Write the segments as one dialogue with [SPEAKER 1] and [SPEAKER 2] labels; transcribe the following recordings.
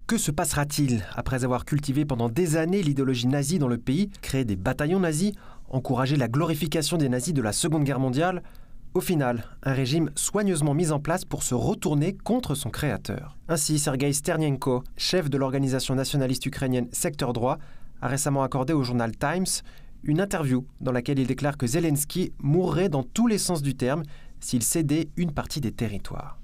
[SPEAKER 1] Que se passera-t-il après avoir cultivé pendant des années l'idéologie nazie dans le pays, créé des bataillons nazis, encouragé la glorification des nazis de la Seconde Guerre mondiale? Au final, un régime soigneusement mis en place pour se retourner contre son créateur. Ainsi, Sergueï Sternienko, chef de l'organisation nationaliste ukrainienne Secteur Droit, a récemment accordé au journal Times une interview dans laquelle il déclare que Zelensky mourrait dans tous les sens du terme s'il cédait une partie des territoires.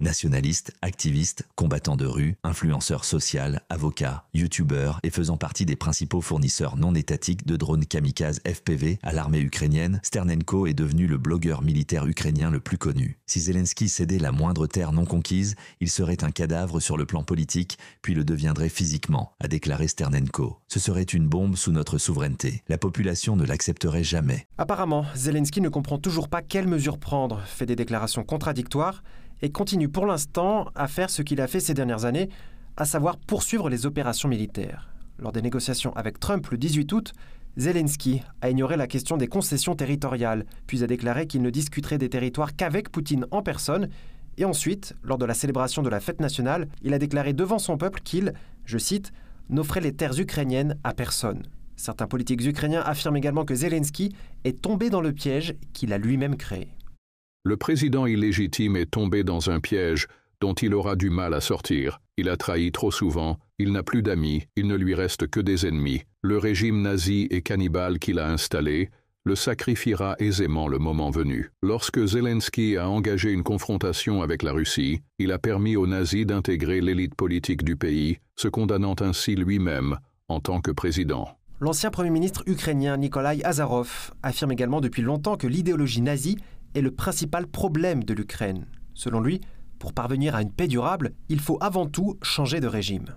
[SPEAKER 2] Nationaliste, activiste, combattant de rue, influenceur social, avocat, youtubeur et faisant partie des principaux fournisseurs non étatiques de drones kamikazes FPV à l'armée ukrainienne, Sternenko est devenu le blogueur militaire ukrainien le plus connu. Si Zelensky cédait la moindre terre non conquise, il serait un cadavre sur le plan politique, puis le deviendrait physiquement, a déclaré Sternenko. Ce serait une bombe sous notre souveraineté. La population ne l'accepterait jamais.
[SPEAKER 1] Apparemment, Zelensky ne comprend toujours pas quelles mesures prendre, fait des déclarations contradictoires, et continue pour l'instant à faire ce qu'il a fait ces dernières années, à savoir poursuivre les opérations militaires. Lors des négociations avec Trump le 18 août, Zelensky a ignoré la question des concessions territoriales, puis a déclaré qu'il ne discuterait des territoires qu'avec Poutine en personne, et ensuite, lors de la célébration de la fête nationale, il a déclaré devant son peuple qu'il, je cite, « n'offrait les terres ukrainiennes à personne ». Certains politiques ukrainiens affirment également que Zelensky est tombé dans le piège qu'il a lui-même créé.
[SPEAKER 3] Le président illégitime est tombé dans un piège dont il aura du mal à sortir. Il a trahi trop souvent, il n'a plus d'amis, il ne lui reste que des ennemis. Le régime nazi et cannibale qu'il a installé le sacrifiera aisément le moment venu. Lorsque Zelensky a engagé une confrontation avec la Russie, il a permis aux nazis d'intégrer l'élite politique du pays, se condamnant ainsi lui-même en tant que président.
[SPEAKER 1] L'ancien Premier ministre ukrainien Nikolai Azarov affirme également depuis longtemps que l'idéologie nazie est le principal problème de l'Ukraine. Selon lui, pour parvenir à une paix durable, il faut avant tout changer de régime.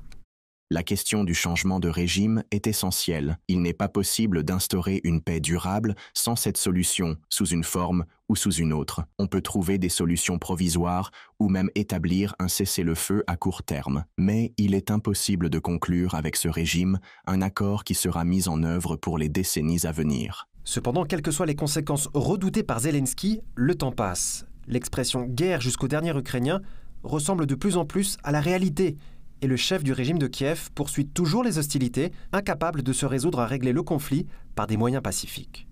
[SPEAKER 4] La question du changement de régime est essentielle. Il n'est pas possible d'instaurer une paix durable sans cette solution, sous une forme ou sous une autre. On peut trouver des solutions provisoires ou même établir un cessez-le-feu à court terme. Mais il est impossible de conclure avec ce régime un accord qui sera mis en œuvre pour les décennies à venir.
[SPEAKER 1] Cependant, quelles que soient les conséquences redoutées par Zelensky, le temps passe. L'expression « guerre jusqu'au dernier Ukrainien » ressemble de plus en plus à la réalité. Et le chef du régime de Kiev poursuit toujours les hostilités, incapable de se résoudre à régler le conflit par des moyens pacifiques.